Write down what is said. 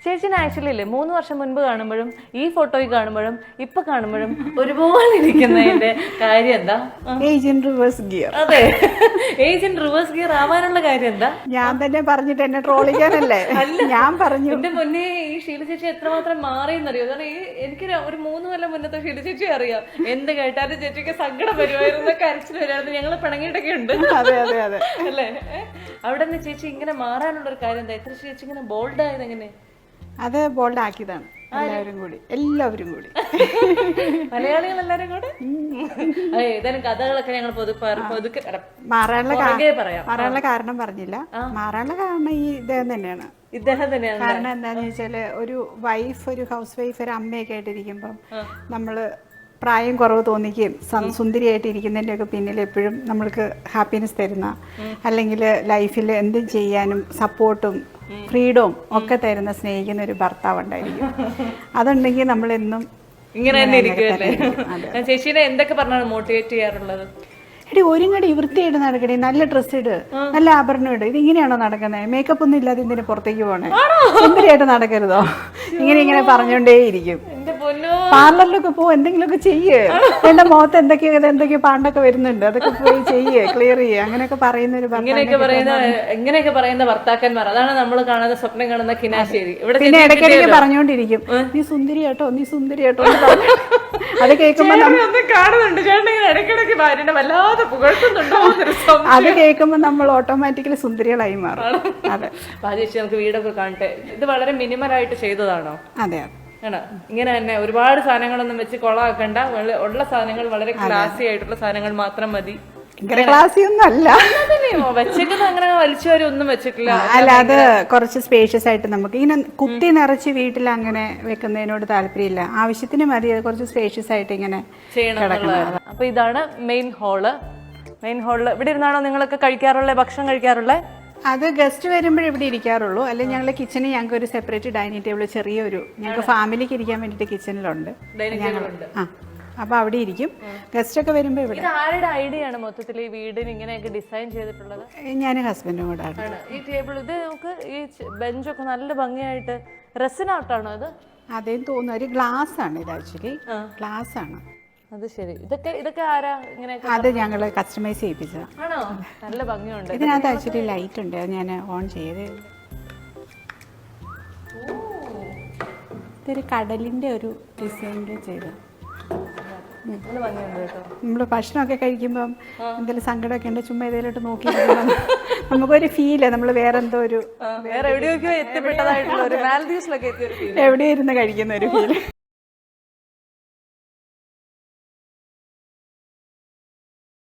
ചേച്ചിനെ ആക്ച്വലി ഇല്ലേ 3 വർഷം മുൻപ് കാണുമ്പോഴും ഈ ഫോട്ടോയിൽ കാണുമ്പോഴും ഇപ്പൊ കാണുമ്പോഴും ഒരുപോലെ ഇരിക്കുന്നതിന്റെ കാര്യം എന്താ? Age in reverse gear. അതെ, ഏജ് ഇൻ റിവേഴ്സ് ഗിയർ ആവാനുള്ള കാര്യം എന്താ? ഞാൻ തന്നെ പറഞ്ഞിട്ട് എന്നെ ട്രോളിക്കാനല്ലേ? ഞാൻ പറഞ്ഞു എന്റെ മുന്നേ ഈ ഷീല ചേച്ചി എത്രമാത്രം മാറിയെന്നറിയോ? കാരണം എനിക്ക് ഒരു 3 കൊല്ലം മുന്നത്തെ ഷീല ചേച്ചി അറിയാം. എന്ത് കേട്ടാലും ചേച്ചിക്ക് സങ്കടം വരുമായിരുന്നു, കരച്ചിൽ വരുമായിരുന്നു. ഞങ്ങള് പിണങ്ങിയിട്ടൊക്കെ ഉണ്ട്. അതെ അതെ അതെ അല്ലേ? അവിടെ നിന്ന് ചേച്ചി ഇങ്ങനെ മാറാനുള്ള ഒരു കാര്യം എന്താ? എത്ര ചേച്ചി ഇങ്ങനെ ബോൾഡ് ആയത് എങ്ങനെ? അത് ബോൾഡ് ആക്കിയതാണ്. എല്ലാവരും കൂടി മലയാളികൾ എല്ലാരും കൂടെ. ഏതായാലും കഥകളൊക്കെ ഞങ്ങൾ മാറാനുള്ള കാരണം പറഞ്ഞില്ല. മാറാനുള്ള കാരണം ഈ ഇദ്ദേഹം തന്നെയാണ്. കാരണം എന്താന്ന് വെച്ചാല് ഒരു വൈഫ്, ഒരു ഹൗസ് വൈഫ്, ഒരു അമ്മയൊക്കെ ആയിട്ടിരിക്കുമ്പം നമ്മള് പ്രായം കുറവ് തോന്നിക്കുകയും സുന്ദരിയായിട്ട് ഇരിക്കുന്നതിൻ്റെ ഒക്കെ പിന്നിൽ എപ്പോഴും നമ്മൾക്ക് ഹാപ്പിനെസ് തരുന്ന, അല്ലെങ്കിൽ ലൈഫിൽ എന്തും ചെയ്യാനും സപ്പോർട്ടും ഫ്രീഡവും ഒക്കെ തരുന്ന, സ്നേഹിക്കുന്ന ഒരു ഭർത്താവ് ഉണ്ടായിരിക്കും. അതുണ്ടെങ്കിൽ നമ്മളെന്നും ഇങ്ങനെ തന്നെ ഇരിക്കുമല്ലേ? ചേച്ചീനെ എന്തൊക്കെ പറഞ്ഞാണ് മോട്ടിവേറ്റ് ചെയ്യാറുള്ളത്? എടി ഒരുങ്ങടി, വൃത്തിയായിട്ട് നടക്കണേ, നല്ല ഡ്രസ്സ് ഇട്, നല്ല ആഭരണം ഇട്. ഇതിങ്ങനെയാണോ നടക്കുന്നത്? മേക്കപ്പ് ഒന്നും ഇല്ലാതെ ഇതിന് പുറത്തേക്ക് പോകണേ, സുന്ദരിയായിട്ട് നടക്കരുതോ? ഇങ്ങനെ പറഞ്ഞോണ്ടേയിരിക്കും. പാർലറിലൊക്കെ പോ, എന്തെങ്കിലുമൊക്കെ ചെയ്യേ, എന്റെ മുഖത്ത് എന്തൊക്കെയോ പാണ്ടൊക്കെ വരുന്നുണ്ട്, അതൊക്കെ പോയി ചെയ്യേ, ക്ലിയർ ചെയ്യേ, അങ്ങനെയൊക്കെ പറയുന്ന ഒരു ഇങ്ങനെയൊക്കെ പറയുന്ന ഭർത്താക്കന്മാർ, അതാണ് നമ്മൾ കാണുന്ന സ്വപ്നം കാണുന്ന കിനാശ്ശേരി. പിന്നെ ഇടയ്ക്കിടയ്ക്ക് പറഞ്ഞോണ്ടിരിക്കും, നീ സുന്ദരിയാട്ടോ, നീ സുന്ദരിയാട്ടോ. അത് കേൾക്കുമ്പോ കാണുന്നുണ്ട് ഇടയ്ക്കിടയ്ക്ക് ഭാര്യനെ വല്ലാതെ പുകഴ്ത്തുന്നുണ്ടോ? അത് കേൾക്കുമ്പോ നമ്മൾ ഓട്ടോമാറ്റിക്കലി സുന്ദരികളായി മാറും. അതെ, ചേച്ചി നമുക്ക് വീടൊക്കെ കാണട്ടെ. ഇത് വളരെ മിനിമൽ ആയിട്ട് ചെയ്തതാണോ? അതെ ആണ്. ഇങ്ങനെ തന്നെ ഒരുപാട് സാധനങ്ങളൊന്നും വെച്ച് കൊളാക്കണ്ട, ഉള്ള സാധനങ്ങൾ വളരെ ക്ലാസി ആയിട്ടുള്ള സാധനങ്ങൾ മാത്രം മതി. ക്ലാസി ഒന്നും അല്ല വെച്ചേക്കുന്നത്, അങ്ങനെ വലിച്ചുവരെ ഒന്നും വെച്ചിട്ടില്ല. അല്ല, അത് കുറച്ച് സ്പേഷ്യസ് ആയിട്ട് നമുക്ക് ഇങ്ങനെ കുത്തി നിറച്ച് വീട്ടിൽ അങ്ങനെ വെക്കുന്നതിനോട് താല്പര്യമില്ല. ആവശ്യത്തിന് മതി, അത് കുറച്ച് സ്പേഷ്യസ് ആയിട്ട് ഇങ്ങനെ ചെയ്യണം. അപ്പൊ ഇതാണ് മെയിൻ ഹാള്. മെയിൻ ഹാളില് ഇവിടെ ഇരുന്നാണോ നിങ്ങളൊക്കെ കഴിക്കാറുള്ളത്, ഭക്ഷണം കഴിക്കാറുള്ളത്? അത് ഗസ്റ്റ് വരുമ്പോഴേ ഇവിടെ ഇരിക്കാറുള്ളൂ. അല്ലെങ്കിൽ ഞങ്ങളുടെ കിച്ചണിൽ ഞങ്ങൾക്ക് ഒരു സെപ്പറേറ്റ് ഡൈനിങ് ടേബിൾ, ചെറിയൊരു ഞങ്ങൾക്ക് ഫാമിലിക്ക് ഇരിക്കാൻ വേണ്ടിയിട്ട് കിച്ചണിലുണ്ട്. അപ്പൊ അവിടെ ഇരിക്കും. ഗസ്റ്റ് ഒക്കെ വരുമ്പോ ഇവിടെ. ആരുടെ ഐഡിയ ആണ് മൊത്തത്തിൽ ഈ വീടിന് ഇങ്ങനെയൊക്കെ ഡിസൈൻ ചെയ്തിട്ടുള്ളത്? ഞാൻ ഹസ്ബൻഡും കൂടെ ആണ്. ഈ ടേബിൾ, ഇത് നമുക്ക് ഈ ബെഞ്ചൊക്കെ നല്ല ഭംഗിയായിട്ട് റെസിനായിട്ടാണോ ഇത്? അതേം തോന്നുന്നു. ഒരു ഗ്ലാസ് ആണ് ഇത്, ആക്ച്വലി ഗ്ലാസ് ആണ്. അത് ശരി. ഇതൊക്കെ ആരാ ഇങ്ങനെ? അത് ഞങ്ങള് കസ്റ്റമൈസ് ചെയ്യിപ്പിച്ചതാണ്. ആണോ? നല്ല ഭംഗിയുണ്ട്. ഇതിനകത്ത് ആക്ച്വലി ലൈറ്റ് ഉണ്ട്, അത് ഞാൻ ഓൺ ചെയ്ത്. ഇതൊരു കടലിന്റെ ഒരു ഡിസൈനിൽ ചെയ്ത. നമ്മള് ഭക്ഷണമൊക്കെ കഴിക്കുമ്പം എന്തെങ്കിലും സങ്കടമൊക്കെ ഉണ്ട്, ചുമ്മാ ഇതിലോട്ട് നോക്കി നമുക്കൊരു ഫീല്, നമ്മൾ വേറെ എന്തോ ഒരു എവിടെയൊക്കെയോ എത്തിപ്പെട്ടതായിട്ടുള്ള ഒരു മാൽദീവ്സിലൊക്കെ എവിടെ ഇരുന്ന് കഴിക്കുന്ന ഒരു ഫീല്.